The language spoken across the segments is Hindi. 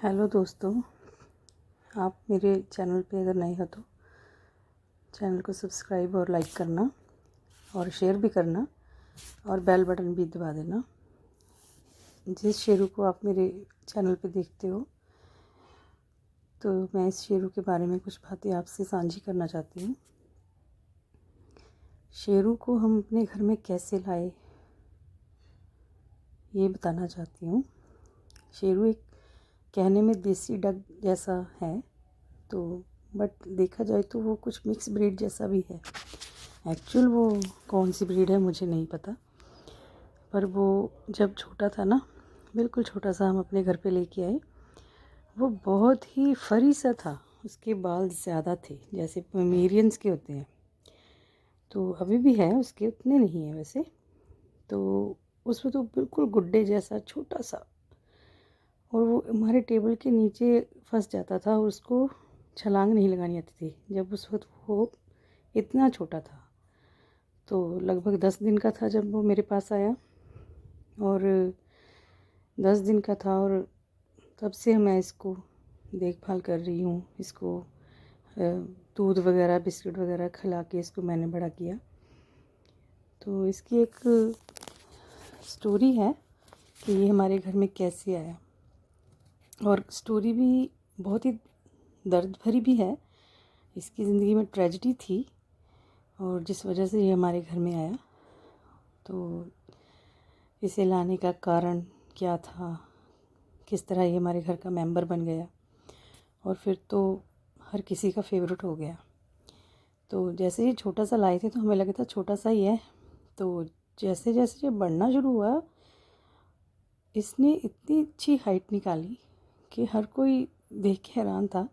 हेलो दोस्तों, आप मेरे चैनल पे अगर नए हो तो चैनल को सब्सक्राइब और लाइक करना और शेयर भी करना और बेल बटन भी दबा देना। जिस शेरू को आप मेरे चैनल पे देखते हो तो मैं इस शेरू के बारे में कुछ बातें आपसे साझी करना चाहती हूँ। शेरू को हम अपने घर में कैसे लाए ये बताना चाहती हूँ। शेरू एक कहने में देसी डक जैसा है, तो बट देखा जाए तो वो कुछ मिक्स ब्रीड जैसा भी है। एक्चुअल वो कौन सी ब्रीड है मुझे नहीं पता, पर वो जब छोटा था ना, बिल्कुल छोटा सा, हम अपने घर पे लेके आए। वो बहुत ही फरी सा था, उसके बाल ज़्यादा थे जैसे पोमेरियंस के होते हैं। तो अभी भी है, उसके उतने नहीं है वैसे। तो उसमें तो बिल्कुल गुड्डे जैसा छोटा सा, और वो हमारे टेबल के नीचे फंस जाता था और उसको छलांग नहीं लगानी आती थी। जब उस वक्त वो इतना छोटा था, तो लगभग 10 दिन का था जब वो मेरे पास आया, और 10 दिन का था, और तब से मैं इसको देखभाल कर रही हूँ। इसको दूध वगैरह, बिस्किट वगैरह खिला के इसको मैंने बड़ा किया। तो इसकी एक स्टोरी है कि ये हमारे घर में कैसे आया, और स्टोरी भी बहुत ही दर्द भरी भी है। इसकी ज़िंदगी में ट्रेजेडी थी, और जिस वजह से ये हमारे घर में आया। तो इसे लाने का कारण क्या था, किस तरह ये हमारे घर का मेंबर बन गया, और फिर तो हर किसी का फेवरेट हो गया। तो जैसे ये छोटा सा लाए थे तो हमें लगा था छोटा सा ही है। तो जैसे जैसे ये बढ़ना शुरू हुआ, इसने इतनी अच्छी हाइट निकाली कि हर कोई देख के हैरान था,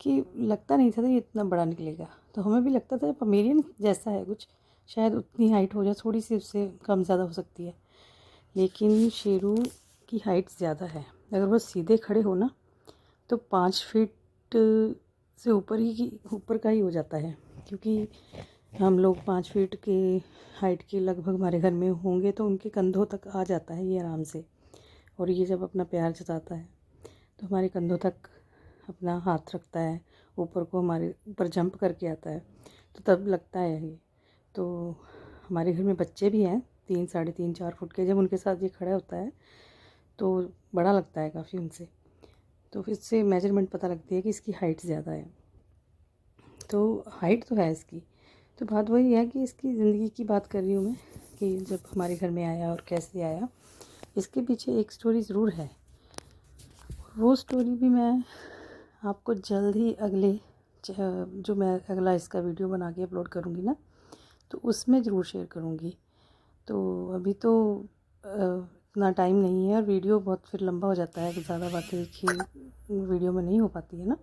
कि लगता नहीं था ये इतना बड़ा निकलेगा। तो हमें भी लगता था पमेरियन जैसा है कुछ, शायद उतनी हाइट हो जाए, थोड़ी सी उससे कम ज़्यादा हो सकती है। लेकिन शेरू की हाइट ज़्यादा है। अगर वो सीधे खड़े हो ना तो 5 फीट से ऊपर का ही हो जाता है, क्योंकि हम लोग 5 फीट के हाइट के लगभग हमारे घर में होंगे, तो उनके कंधों तक आ जाता है ये आराम से। और ये जब अपना प्यार जताता है तो हमारे कंधों तक अपना हाथ रखता है, ऊपर को हमारे ऊपर जंप करके आता है, तो तब लगता है ये। तो हमारे घर में बच्चे भी हैं 3, 3.5, 4 फुट के। जब उनके साथ ये खड़ा होता है तो बड़ा लगता है काफ़ी उनसे। तो फिर इससे मेजरमेंट पता लगती है कि इसकी हाइट ज़्यादा है। तो हाइट तो है इसकी। तो बात वही है कि इसकी ज़िंदगी की बात कर रही हूँ मैं, कि जब हमारे घर में आया और कैसे आया। इसके पीछे एक स्टोरी ज़रूर है। वो स्टोरी भी मैं आपको जल्द ही जो मैं अगला इसका वीडियो बना के अपलोड करूँगी ना, तो उसमें ज़रूर शेयर करूँगी। तो अभी तो इतना टाइम नहीं है, और वीडियो बहुत फिर लंबा हो जाता है, ज़्यादा बातें एक ही वीडियो में नहीं हो पाती है ना।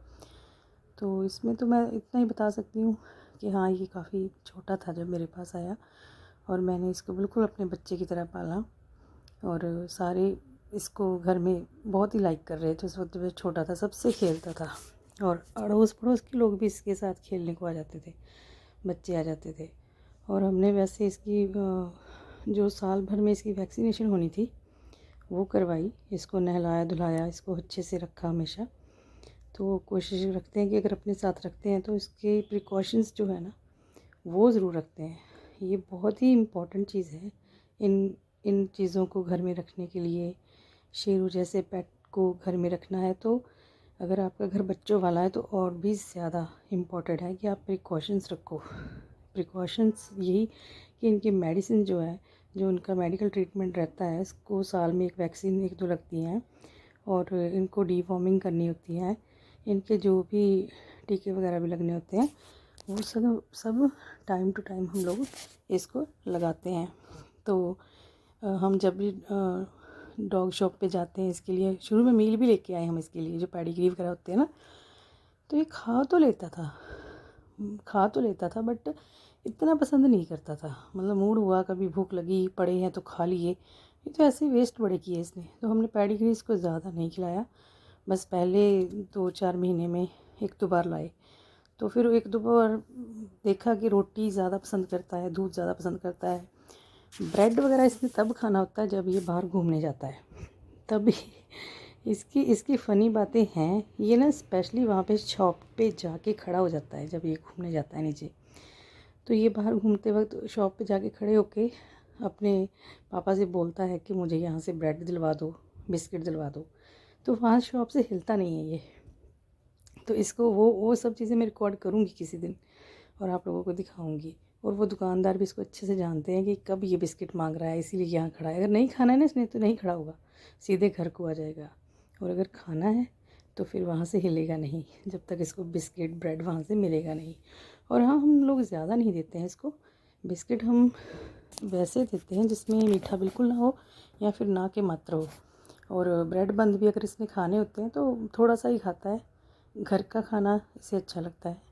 तो इसमें तो मैं इतना ही बता सकती हूँ कि हाँ, ये काफ़ी छोटा था जब मेरे पास आया, और मैंने इसको बिल्कुल अपने बच्चे की तरह पाला। और सारे इसको घर में बहुत ही लाइक कर रहे थे। उस वक्त जब छोटा था सबसे खेलता था, और अड़ोस पड़ोस के लोग भी इसके साथ खेलने को आ जाते थे, बच्चे आ जाते थे। और हमने वैसे इसकी जो साल भर में इसकी वैक्सीनेशन होनी थी वो करवाई। इसको नहलाया धुलाया, इसको अच्छे से रखा हमेशा। तो कोशिश रखते हैं कि अगर अपने साथ रखते हैं तो इसके प्रिकॉशंस जो है ना, वो ज़रूर रखते हैं। ये बहुत ही इम्पॉर्टेंट चीज़ है इन चीज़ों को घर में रखने के लिए। शेरू जैसे पेट को घर में रखना है तो अगर आपका घर बच्चों वाला है तो और भी ज़्यादा इम्पॉर्टेंट है कि आप प्रिकॉशंस रखो। प्रिकॉशंस यही कि इनकी मेडिसिन जो है, जो उनका मेडिकल ट्रीटमेंट रहता है, इसको साल में एक वैक्सीन 1-2 लगती हैं, और इनको डीवॉर्मिंग करनी होती है। इनके जो भी टीके वगैरह भी लगने होते हैं, वो सब टाइम टू टाइम हम लोग इसको लगाते हैं। तो हम जब भी डॉग शॉप पे जाते हैं, इसके लिए शुरू में मील भी लेके आए हम इसके लिए, जो पेडिग्री वगैरह होते हैं ना। तो ये खा तो लेता था बट इतना पसंद नहीं करता था। मतलब मूड हुआ, कभी भूख लगी, पड़े हैं तो खा लिए। ये तो ऐसे वेस्ट बड़े किए इसने। तो हमने पेडिग्री इसको ज़्यादा नहीं खिलाया, बस पहले 2-4 महीने में 1-2 बार लाए। तो फिर 1-2 बार देखा कि रोटी ज़्यादा पसंद करता है, दूध ज़्यादा पसंद करता है। ब्रेड वगैरह इसने तब खाना होता है जब ये बाहर घूमने जाता है, तभी इसकी इसकी फ़नी बातें हैं। ये ना स्पेशली वहाँ पे शॉप पे जाके खड़ा हो जाता है जब ये घूमने जाता है नीचे। तो ये बाहर घूमते वक्त शॉप पे जाके खड़े होके अपने पापा से बोलता है कि मुझे यहाँ से ब्रेड दिलवा दो, बिस्किट दिलवा दो। तो वहाँ शॉप से हिलता नहीं है ये। तो इसको वो सब चीज़ें मैं रिकॉर्ड करूँगी किसी दिन और आप लोगों को दिखाऊँगी। और वो दुकानदार भी इसको अच्छे से जानते हैं कि कब ये बिस्किट मांग रहा है, इसीलिए यहाँ खड़ा है। अगर नहीं खाना है ना इसने तो नहीं खड़ा होगा, सीधे घर को आ जाएगा। और अगर खाना है तो फिर वहाँ से हिलेगा नहीं जब तक इसको बिस्किट ब्रेड वहाँ से मिलेगा नहीं। और हाँ, हम लोग ज़्यादा नहीं देते हैं इसको बिस्किट, हम वैसे देते हैं जिसमें मीठा बिल्कुल ना हो या फिर ना के मात्र हो। और ब्रेड बंद भी अगर इसने खाने होते हैं तो थोड़ा सा ही खाता है। घर का खाना इसे अच्छा लगता है।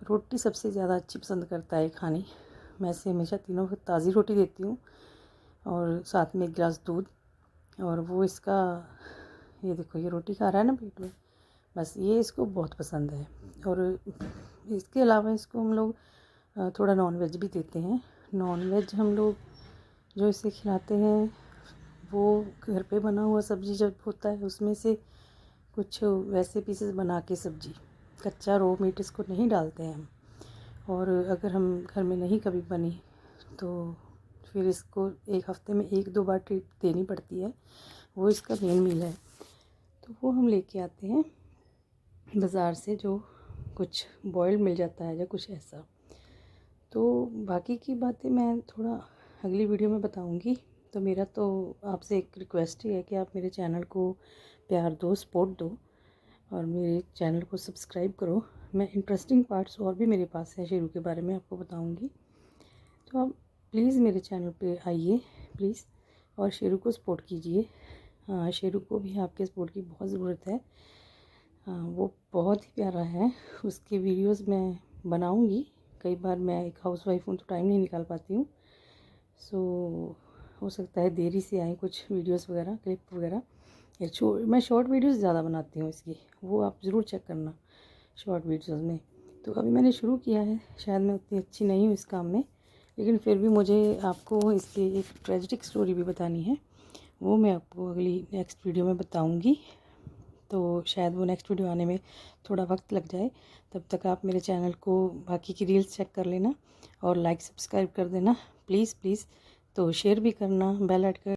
रोटी सबसे ज़्यादा अच्छी पसंद करता है खानी। मैं इसे हमेशा तीनों वक्त ताज़ी रोटी देती हूँ और साथ में 1 गिलास दूध। और वो इसका, ये देखो ये रोटी खा रहा है ना पेट में, बस ये इसको बहुत पसंद है। और इसके अलावा इसको हम लोग थोड़ा नॉन वेज भी देते हैं। नॉन वेज हम लोग जो इसे खिलाते हैं वो घर पे बना हुआ सब्ज़ी जब होता है उसमें से कुछ वैसे पीसेस बना के सब्ज़ी, कच्चा रो मीट इसको नहीं डालते हैं हम। और अगर हम घर में नहीं कभी बनी तो फिर इसको 1 हफ़्ते में 1-2 बार ट्रीट देनी पड़ती है। वो इसका मेन मील है। तो वो हम लेके आते हैं बाज़ार से, जो कुछ बॉइल्ड मिल जाता है या कुछ ऐसा। तो बाकी की बातें मैं थोड़ा अगली वीडियो में बताऊंगी। तो मेरा तो आपसे एक रिक्वेस्ट ही है कि आप मेरे चैनल को प्यार दो, सपोर्ट दो और मेरे चैनल को सब्सक्राइब करो। मैं इंटरेस्टिंग पार्ट्स और भी मेरे पास है शेरू के बारे में आपको बताऊंगी। तो आप प्लीज़ मेरे चैनल पे आइए प्लीज़ और शेरू को सपोर्ट कीजिए। हाँ, शेरू को भी आपके सपोर्ट की बहुत ज़रूरत है। हाँ, वो बहुत ही प्यारा है। उसके वीडियोस मैं बनाऊंगी। कई बार मैं एक हाउसवाइफ हूँ तो टाइम नहीं निकाल पाती हूँ। सो हो सकता है देरी से आए कुछ वीडियोस वगैरह, क्लिप वगैरह। मैं शॉर्ट वीडियोस ज़्यादा बनाती हूँ इसकी, वो आप ज़रूर चेक करना शॉर्ट वीडियोस में। तो अभी मैंने शुरू किया है, शायद मैं उतनी अच्छी नहीं हूँ इस काम में, लेकिन फिर भी मुझे आपको इसकी एक ट्रेजिक स्टोरी भी बतानी है। वो मैं आपको अगली नेक्स्ट वीडियो में बताऊँगी। तो शायद वो नेक्स्ट वीडियो आने में थोड़ा वक्त लग जाए। तब तक आप मेरे चैनल को बाकी की रील्स चेक कर लेना और लाइक सब्सक्राइब कर देना प्लीज़ प्लीज़। तो शेयर भी करना, बेल आइकन